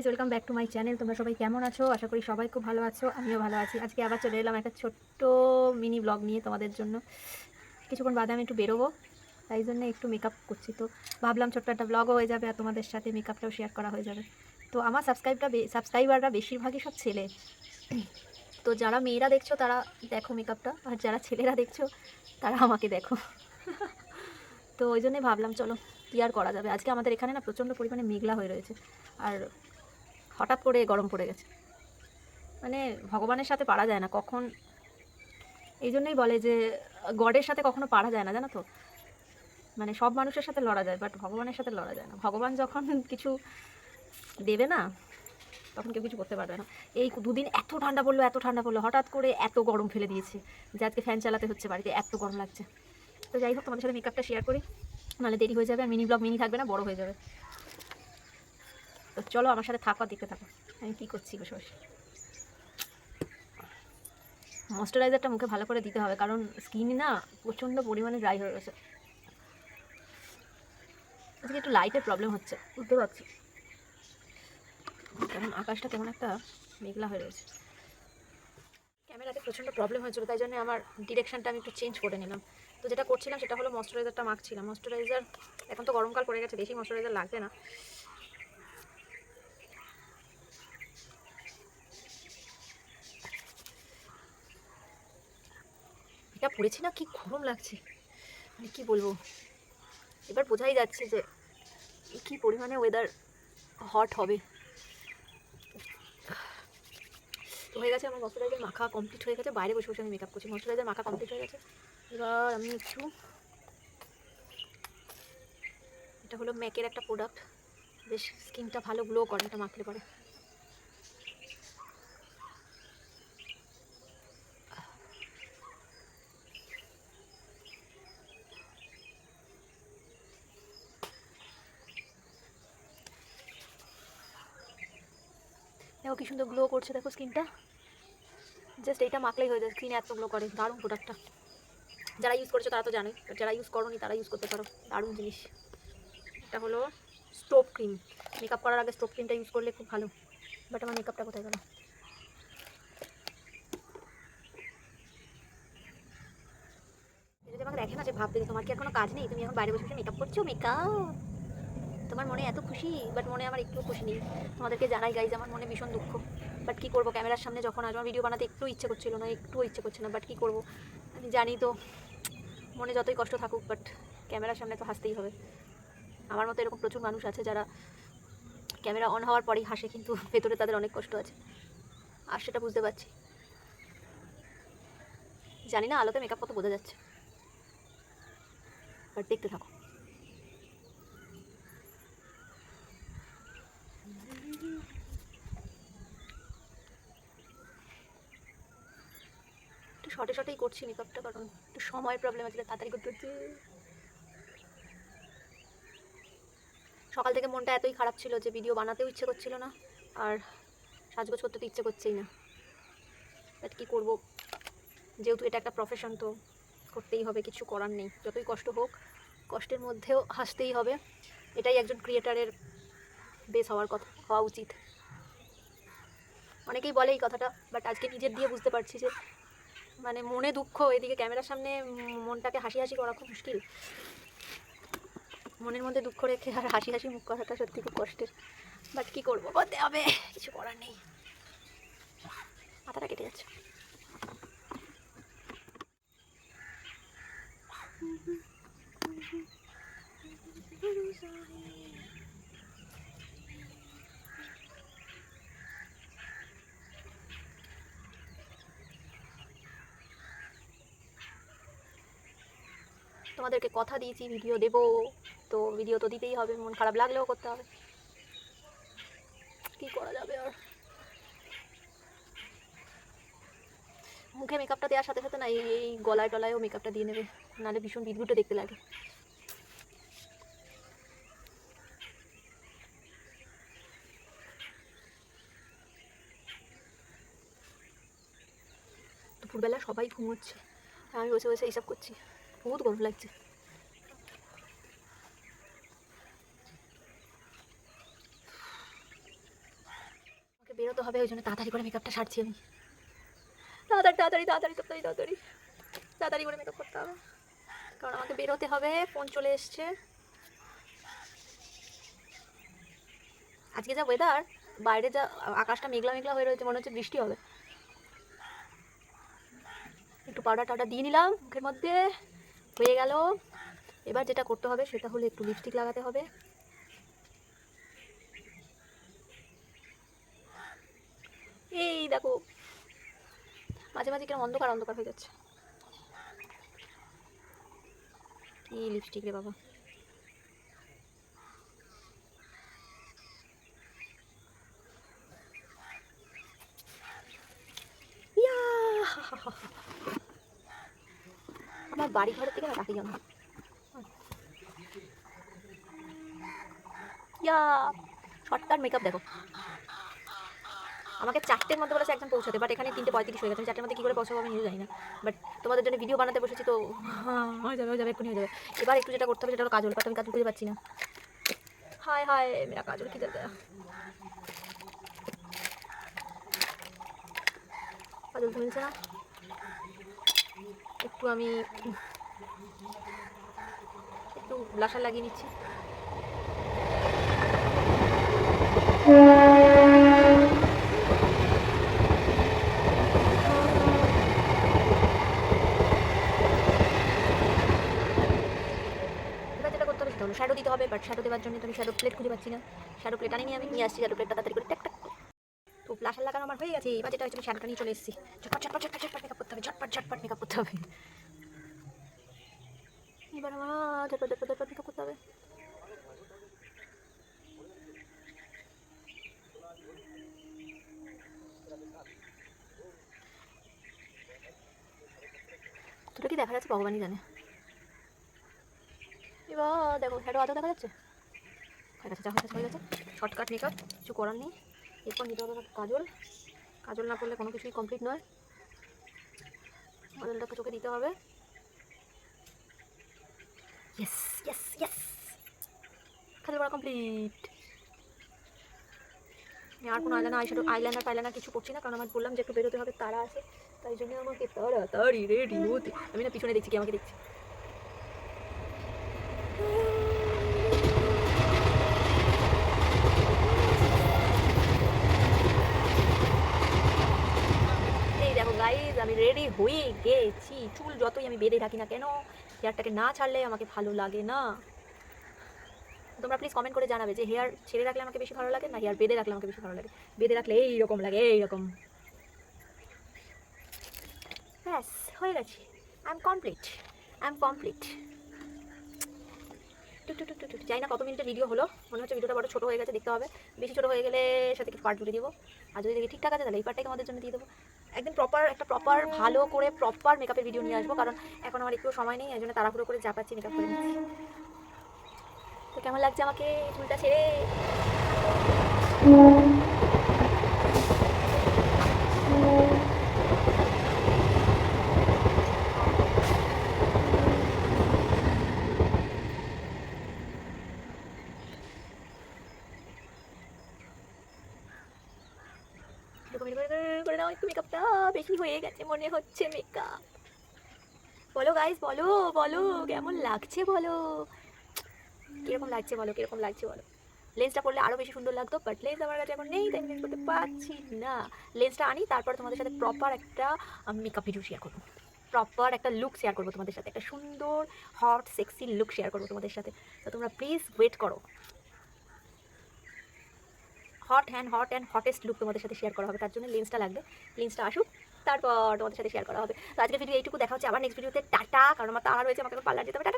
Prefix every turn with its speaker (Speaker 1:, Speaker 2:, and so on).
Speaker 1: Guys, welcome back to my channel. তোমরা সবাই কেমন আছো? আশা করি সবাই খুব ভালো আছো, আমিও ভালো আছি। আজকে আবার চলে এলাম একটা ছোট্ট মিনি ব্লগ নিয়ে তোমাদের জন্য। কিছুক্ষণ বাদে আমি একটু বেরোবো, তাই জন্য একটু মেকআপ করছি। তো ভাবলাম ছোট্ট একটা ব্লগও হয়ে যাবে আর তোমাদের সাথে মেকআপটাও শেয়ার করা হয়ে যাবে। তো আমার সাবস্ক্রাইবাররা বেশিরভাগই সব ছেলে। তো যারা মেয়েরা দেখছো তারা দেখো মেকআপটা, আর যারা ছেলেরা দেখছো তারা আমাকে দেখো। তো ওই জন্যই ভাবলাম চলো কী আর করা যাবে। আজকে আমাদের এখানে না প্রচণ্ড পরিমাণে মেঘলা হয়ে রয়েছে, আর হঠাৎ করে গরম পড়ে গেছে। মানে ভগবানের সাথে পারা যায় না কখন, এই জন্যই বলে যে গডের সাথে কখনো পারা যায় না, জানো তো। মানে সব মানুষের সাথে লড়া যায়, বাট ভগবানের সাথে লড়া যায় না। ভগবান যখন কিছু দেবে না, তখন কেউ কিছু করতে পারবে না। এই দুদিন এত ঠান্ডা পড়লো, এত ঠান্ডা পড়লো, হঠাৎ করে এত গরম ফেলে দিয়েছে যে আজকে ফ্যান চালাতে হচ্ছে বাড়িতে, এত গরম লাগছে। তো যাই হোক, তোমাদের সাথে মেকআপটা শেয়ার করি, নাহলে দেরি হয়ে যাবে আর মিনি ব্লগ মিনি থাকবে না, বড় হয়ে যাবে। তো চলো আমার সাথে থাকো, দেখতে থাকো আমি কী করছি বসে বসে। ময়েশ্চারাইজারটা মুখে ভালো করে দিতে হবে, কারণ স্কিন না প্রচণ্ড পরিমাণে ড্রাই হয়ে গেছে। আজকে একটু লাইটের প্রবলেম হচ্ছে, বুঝতে পারছি, কারণ আকাশটা কেমন একটা মেঘলা হয়ে রয়েছে। ক্যামেরাতে প্রচণ্ড প্রবলেম হয়েছিল, তাই জন্য আমার ডিরেকশনটা আমি একটু চেঞ্জ করে নিলাম। তো যেটা করছিলাম সেটা হলো ময়েশ্চারাইজারটা মাখছিলাম। ময়েশ্চারাইজার এখন তো গরমকাল পড়ে গেছে, বেশি ময়েশ্চারাইজার লাগবে না। এটা পড়েছি না, কি গরম লাগছে, মানে কী বলবো। এবার বোঝাই যাচ্ছে যে কী পরিমাণে ওয়েদার হট হবে। তো হয়ে গেছে আমার ময়েশ্চারাইজার মাখা কমপ্লিট হয়ে গেছে, বাইরে বসে বসে আমি মেকআপ করছি। ময়েশ্চারাইজার মাখা কমপ্লিট হয়ে গেছে। এবার আমি একটু, এটা হলো ম্যাকের একটা প্রোডাক্ট, বেশ স্কিনটা ভালো গ্লো করে এটা মাখলে পরে। দেখো কি সুন্দর গ্লো করছে, দেখো স্কিনটা। জাস্ট এইটা মাখলেই হয়ে যায়, স্কিন এত গ্লো করে, দারুণ প্রোডাক্টটা। যারা ইউজ করেছো তারা তো জানোই, যারা ইউজ করোনি তারা ইউজ করতে পারো, দারুণ জিনিস। এটা হলো স্টোভ ক্রিম। মেকআপ করার আগে স্টোভ ক্রিমটা ইউজ করলে খুব ভালো। বাট আমার মেকআপটা কোথায় গেল? যদি আমাকে দেখে না, যে ভাববে যে তোমার কি আর কোনো কাজ নেই, তুমি এখন বাইরে বসে বসে মেকআপ করছো। মেকআপ তোমার মনে এত খুশি, বাট মনে আমার একটু খুশি নেই। তোমাদেরকে জানাই গাইজ, আমার মনে ভীষণ দুঃখ। বাট কী করবো, ক্যামেরার সামনে যখন আসবো, ভিডিও বানাতে একটু ইচ্ছে করছিল না, একটুও ইচ্ছে করছে না। বাট কী করবো, আমি জানি তো মনে যতই কষ্ট থাকুক, বাট ক্যামেরার সামনে তো হাসতেই হবে। আমার মতো এরকম প্রচুর মানুষ আছে যারা ক্যামেরা অন হওয়ার পরেই হাসে, কিন্তু ভেতরে তাদের অনেক কষ্ট আছে, আর সেটা বুঝতে পারছি। জানি না আলোতে মেকআপ কত বোঝা যাচ্ছে, বাট দেখতে থাকো। একটু শর্টে শর্টেই করছি মেকআপটা, কারণ একটু সময়ের প্রবলেম আছে, তাড়াতাড়ি করতে হচ্ছে। সকাল থেকে মনটা এতই খারাপ ছিল যে ভিডিও বানাতেও ইচ্ছে করছিল না, আর সাজগোজ করতে তো ইচ্ছে করছেই না। বাট কী করবো, যেহেতু এটা একটা প্রফেশন, তো করতেই হবে, কিছু করার নেই। যতই কষ্ট হোক, কষ্টের মধ্যেও হাসতেই হবে। এটাই একজন ক্রিয়েটারের বেস হওয়ার কথা, হওয়া উচিত। অনেকেই বলে এই কথাটা, বাট আজকে নিজের দিয়ে বুঝতে পারছি যে মানে মনে দুঃখ, এদিকে ক্যামেরার সামনে মনটাকে হাসি হাসি করা খুব মুশকিল। মনের মধ্যে দুঃখ রেখে আর হাসি হাসি মুখ করাটা সত্যি খুব কষ্টের। বাট কী করবো, করতে হবে, কিছু করার নেই। মাথাটা কেটে যাচ্ছে। তোমাদেরকে কথা দিয়েছি ভিডিও দেবো, তো ভিডিও তো দিতেই হবে, মন খারাপ লাগলেও করতে হবে, কী করা যাবে আর। মুখে মেকআপটা দেওয়ার সাথে সাথে না এই গলায় টলায়ও মেকআপটা দিয়ে নেবে, নাহলে ভীষণ বিদঘুটে দেখতে লাগে। দুপুরবেলা সবাই ঘুমোচ্ছে, আমি বসে বসে এইসব করছি, বহুত গরম লাগছে। বেরোতে হবে, ওই জন্য তাড়াতাড়ি করে মেকআপটা সারছি আমি। তাড়াতাড়ি তাড়াতাড়ি তাড়াতাড়ি তাড়াতাড়ি তাড়াতাড়ি তাড়াতাড়ি করে মেকআপ করতে হবে, কারণ আমাকে বেরোতে হবে। ফোন চলে এসছে। আজকে যা ওয়েদার, বাইরে যা আকাশটা মেঘলা মেঘলা হয়ে রয়েছে, মনে হচ্ছে বৃষ্টি হবে। একটু পাউডার টাউডার দিয়ে নিলাম মুখের মধ্যে, হয়ে গেল। এবার যেটা করতে হবে সেটা হলো একটু লিপস্টিক লাগাতে হবে। এই দেখো মাঝে মাঝে কেমন অন্ধকার অন্ধকার হয়ে যাচ্ছে। কি লিপস্টিক রে বাবা। আমার বাড়ি ঘরের থেকে না ডাকি জানো। ইয়া শর্টকাট মেকআপ দেখো। আমাকে 4টের মধ্যে বলেছে একজন পৌঁছাতে, বাট এখানে 3:35 হয়ে গেছে। 4টের মধ্যে কী করে পৌঁছাবো আমি নিজে জানি না, বাট তোমাদের জন্য ভিডিও বানাতে বসেছি তো হয়ে যাবে এক্ষুনি হয়ে যাবে। এবার একটু যেটা করতে হবে সেটা হলো কাজল, বাট আমি কাজল খুঁজে পাচ্ছি না। হায় হায় মেরা কাজল কিধর গয়া। কাজল তো মিলছে না। একটু আমি একটু ব্লাশার লাগিয়ে নিচ্ছি। শ্যাডো দিতে হবে, বাট শ্যাডো দেওয়ার জন্য তো আমি শ্যাডো প্লেট খুঁজে পাচ্ছি না। শ্যাডো প্লেট আনিনি, আমি নিয়ে আসছি শ্যাডো প্লেটটা তাড়াতাড়ি করে ট্যাক ট্যাক। তো ব্লাশার লাগানো আমার হয়ে গেছে। এবার যেটা হচ্ছে আমি শ্যাডোটা নিয়ে চলে এসেছি। ঝটপট ঝটপট ঝটপট ঝটপট মেকআপ করতে হবে, ঝটপট ঝটপট মেকআপ করতে হবে। এবার আমার ঝটপট ঝটপট ঝটপট মেকআপ করতে হবে। তোটা কি দেখা যাচ্ছে ভগবানই জানে। এবার দেখো শ্যাডো আদৌ দেখা যাচ্ছে, হয়ে গেছে, যা হয়ে গেছে হয়ে গেছে। শর্টকাট মেকআপ, কিছু করার নেই। এরপর নিতে হবে কাজল। কাজল না করলে কোনো কিছুই কমপ্লিট নয়। কাজলটাকে চোখে দিতে হবে। ইয়েস ইয়েস ইয়েস, কাজল করা কমপ্লিট। আমি আর কোনো আইলাইনার পাইলাইনার কিছু করছি না, কারণ আমার বললাম যে একটু বেরোতে হবে, তারা আছে, তাই জন্য আমাকে তাড়াতাড়ি রেডি হতে। আমি না পিছনে দেখছি কি আমাকে দেখছি। এই দেখো গাইজ, আমি রেডি হয়ে গেছি। চুল যতই আমি বেঁধে রাখি না কেন, হেয়ারটাকে না ছাড়লে আমাকে ভালো লাগে না। তোমরা প্লিজ কমেন্ট করে জানাবে যে হেয়ার ছেড়ে রাখলে আমাকে বেশি ভালো লাগে না হেয়ার বেঁধে রাখলে আমাকে বেশি ভালো লাগে। বেঁধে রাখলে এইরকম লাগে, এইরকম। ব্যাস হয়ে গেছে, I am complete, I am complete. জানি না কত মিনিটের ভিডিও হলো, মনে হচ্ছে ভিডিওটা বড় ছোটো হয়ে গেছে, দেখতে হবে। বেশি ছোটো হয়ে গেলে সাথে কিছু পার্ট জুড়ে দেবো, আর যদি দেখি ঠিকঠাক আছে তাহলে এই পার্টটাই তোমাদের জন্য দিয়ে দেবো। একদিন প্রপার ভালো করে প্রপার মেকআপের ভিডিও নিয়ে আসবো, কারণ এখন আমার একটু সময় নেই, এই জন্য তাড়াহুড়ো করে যা পাচ্ছি মেকআপ করে নিচ্ছি। তো কেমন লাগছে আমাকে চুলটা ছেড়ে? করে নাও একটু, মেকআপটা বেশি হয়ে গেছে মনে হচ্ছে মেকআপ। বলো গাইস, বলো বলো কেমন লাগছে বলো, কিরকম লাগছে বলো, কিরকম লাগছে বলো। লেন্সটা পরলে আরও বেশি সুন্দর লাগতো, বাট লেন্স আমার কাছে এখন নেই, তাই আমি করতে পারছি না। লেন্সটা আনি, তারপর তোমাদের সাথে প্রপার একটা মেকআপ ভিডিও শেয়ার করবো, প্রপার একটা লুক শেয়ার করবো তোমাদের সাথে, একটা সুন্দর হট সেক্সি লুক শেয়ার করবো তোমাদের সাথে। তো তোমরা প্লিজ ওয়েট করো। হট অ্যান্ড হটেস্ট লুক তোমাদের সাথে শেয়ার করা হবে, তার জন্য লেন্সটা লাগবে। লেন্সটা আসুক, তারপর তোমাদের সাথে শেয়ার করা হবে। তো আজকের ভিডিও এইটুকু, দেখা হচ্ছে আবার নেক্সট ভিডিওতে। টাটা, কারণ আমার তাড়া রয়েছে, আমাকে পার্লার যেতে হবে। টাটা।